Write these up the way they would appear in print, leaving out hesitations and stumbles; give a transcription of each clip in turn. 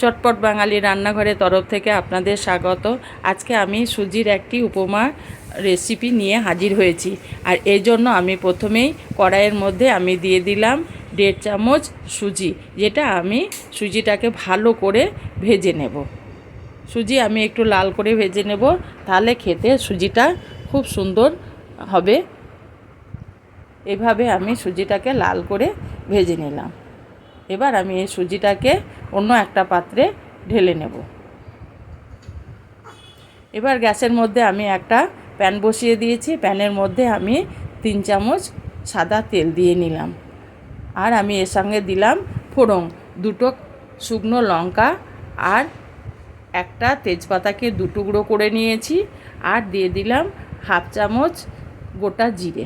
চটপট বাঙালি রান্নাঘরের তরফ থেকে আপনাদের স্বাগত। আজকে আমি সুজির একটি উপমা রেসিপি নিয়ে হাজির হয়েছি। আর এই জন্য আমি প্রথমেই কড়াইয়ের মধ্যে আমি দিয়ে দিলাম 1.5 চামচ সুজি, যেটা আমি সুজিটাকে ভালো করে ভেজে নেব। সুজি আমি একটু লাল করে ভেজে নেব, তাহলে খেতে সুজিটা খুব সুন্দর হবে। এভাবে আমি সুজিটাকে লাল করে ভেজে নিলাম। এবার আমি এই সুজিটাকে অন্য একটা পাত্রে ঢেলে নেব। এবার গ্যাসের মধ্যে আমি একটা প্যান বসিয়ে দিয়েছি। প্যানের মধ্যে আমি 3 চামচ সাদা তেল দিয়ে নিলাম। আর আমি এর সঙ্গে দিলাম ফোড়ন, 2টো শুকনো লঙ্কা আর একটা তেজপাতাকে 2 টুকরো করে নিয়েছি। আর দিয়ে দিলাম 1/2 চামচ গোটা জিরে।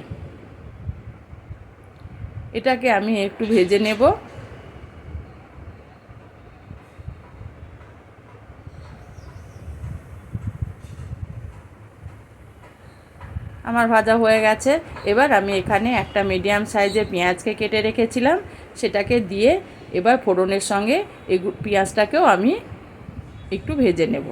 এটাকে আমি একটু ভেজে নেব। আমার ভাজা হয়ে গেছে। এবার আমি এখানে একটা মিডিয়াম সাইজের পেঁয়াজকে কেটে রেখেছিলাম, সেটাকে দিয়ে এবার ফোড়নের সঙ্গে এই পেঁয়াজটাকেও আমি একটু ভেজে নেব।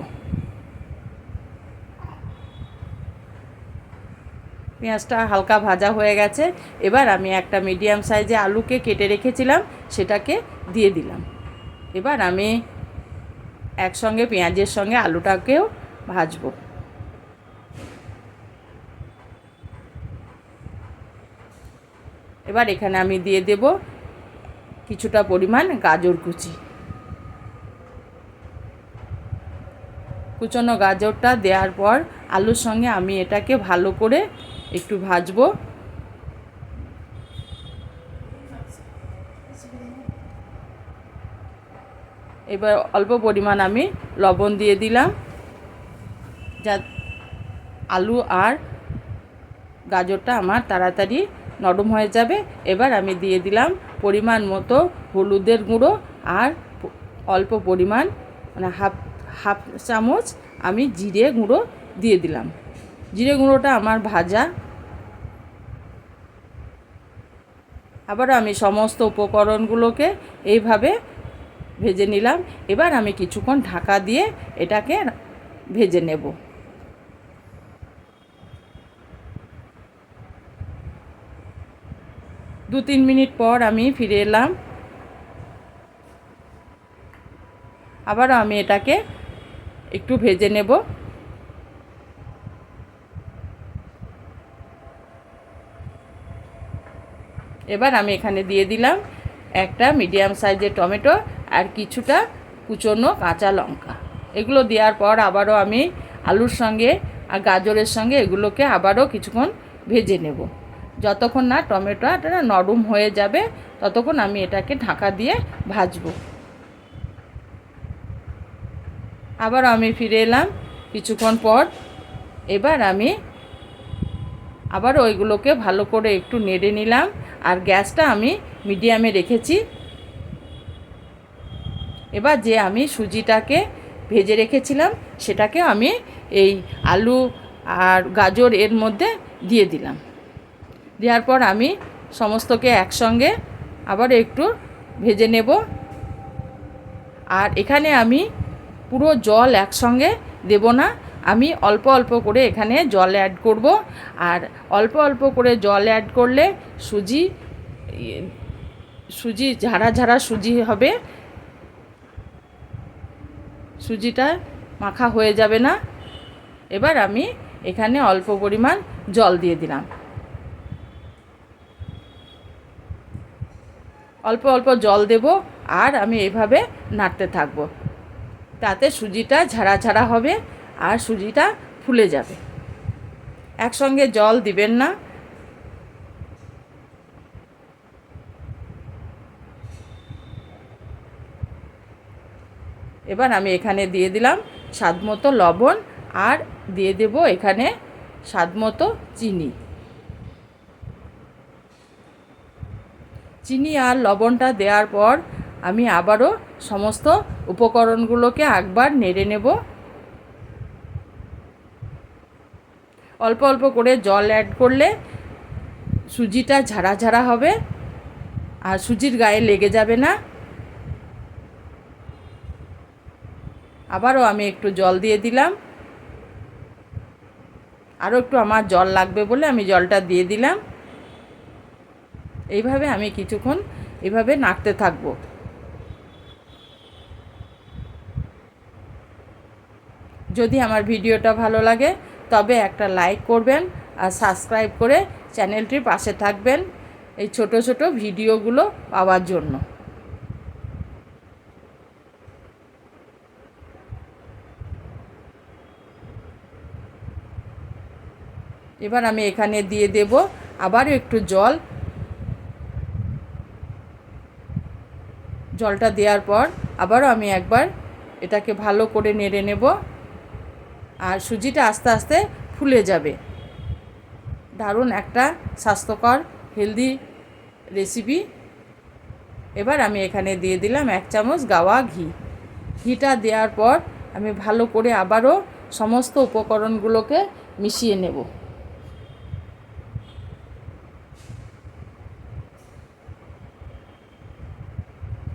পেঁয়াজটা হালকা ভাজা হয়ে গেছে। এবার আমি একটা মিডিয়াম সাইজে আলুকে কেটে রেখেছিলাম, সেটাকে দিয়ে দিলাম। এবার আমি একসঙ্গে পেঁয়াজের সঙ্গে আলুটাকেও ভাজবো। এবার এখানে আমি দিয়ে দেব কিছুটা পরিমাণ গাজর কুচি। কুচনো গাজরটা দেওয়ার পর আলুর সঙ্গে আমি এটাকে ভালো করে একটু ভাজবো। এবার অল্প পরিমাণ আমি লবণ দিয়ে দিলাম, যা আলু আর গাজরটা আমার তাড়াতাড়ি নরম হয়ে যাবে। এবার আমি দিয়ে দিলাম পরিমাণ মতো হলুদের গুঁড়ো আর অল্প পরিমাণ মানে হাফ চামচ আমি জিরে গুঁড়ো দিয়ে দিলাম। জিরে গুঁড়োটা আমার ভাজা। আবারও আমি সমস্ত উপকরণগুলোকে এইভাবে ভেজে নিলাম। এবার আমি কিছুক্ষণ ঢাকা দিয়ে এটাকে ভেজে নেব। দু 3 মিনিট পর আমি ফিরে এলাম। আবারও আমি এটাকে একটু ভেজে নেব। এবার আমি এখানে দিয়ে দিলাম একটা মিডিয়াম সাইজের টমেটো আর কিছুটা কুচনো কাঁচা লঙ্কা। এগুলো দেওয়ার পর আবারও আমি আলুর সঙ্গে আর গাজরের সঙ্গে এগুলোকে আবারও কিছুক্ষণ ভেজে নেব। যতক্ষণ না টমেটোটা নরম হয়ে যাবে ততক্ষণ আমি এটাকে ঢাকা দিয়ে ভাজবো। আবারও আমি ফিরে এলাম কিছুক্ষণ পর। এবার আমি আবারও ওইগুলোকে ভালো করে একটু নেড়ে নিলাম আর গ্যাসটা আমি মিডিয়ামে রেখেছি। এবার যে আমি সুজিটাকে ভেজে রেখেছিলাম সেটাকে আমি এই আলু আর গাজর এর মধ্যে দিয়ে দিলাম। দেওয়ার পর আমি সমস্তকে একসঙ্গে আবার একটু ভেজে নেব। আর এখানে আমি পুরো জল একসঙ্গে দেব না, আমি অল্প অল্প করে এখানে জল অ্যাড করব। আর অল্প অল্প করে জল অ্যাড করলে সুজি ঝাড়া ঝাড়া সুজি হবে, সুজিটা মাখা হয়ে যাবে না। এবার আমি এখানে অল্প পরিমাণ জল দিয়ে দিলাম। অল্প অল্প জল দেব আর আমি এভাবে নাড়তে থাকবো, তাতে সুজিটা ঝাড়া ঝাড়া হবে আর সুজিটা ফুলে যাবে। একসঙ্গে জল দিবেন না। এবার আমি এখানে দিয়ে দিলাম স্বাদমতো লবণ আর দিয়ে দেব এখানে স্বাদমতো চিনি। চিনি আর লবণটা দেওয়ার পর আমি আবারও সমস্ত উপকরণগুলোকে একবার নেড়ে নেব। অল্প অল্প করে জল অ্যাড করলে সুজিটা ঝাড়া ঝাড়া হবে আর সুজির গায়ে লেগে যাবে না। আবারও আমি একটু জল দিয়ে দিলাম। আরও একটু আমার জল লাগবে বলে আমি জলটা দিয়ে দিলাম। এইভাবে আমি কিছুক্ষণ এভাবে নাড়তে থাকবো। যদি আমার ভিডিওটা ভালো লাগে তবে একটা লাইক করবেন আর সাবস্ক্রাইব করে চ্যানেলটির পাশে থাকবেন এই ছোট ছোট ভিডিওগুলো পাওয়ার জন্য। এবার আমি এখানে দিয়ে দেব আবারও একটু জল। জলটা দেওয়ার পর আবারও আমি একবার এটাকে ভালো করে নেড়ে নেব, আর সুজিটা আস্তে আস্তে ফুলে যাবে। দারুণ একটা স্বাস্থ্যকর হেলদি রেসিপি। এবার আমি এখানে দিয়ে দিলাম 1 চামচ গাওয়া ঘি। ঘিটা দেওয়ার পর আমি ভালো করে আবারও সমস্ত উপকরণগুলোকে মিশিয়ে নেব।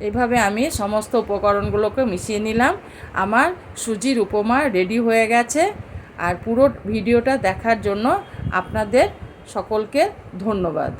এইভাবে আমি সমস্ত উপকরণগুলোকে মিশিয়ে নিলাম। আমার সুজির উপমা রেডি হয়ে গেছে। আর পুরো ভিডিওটা দেখার জন্য আপনাদের সকলকে ধন্যবাদ।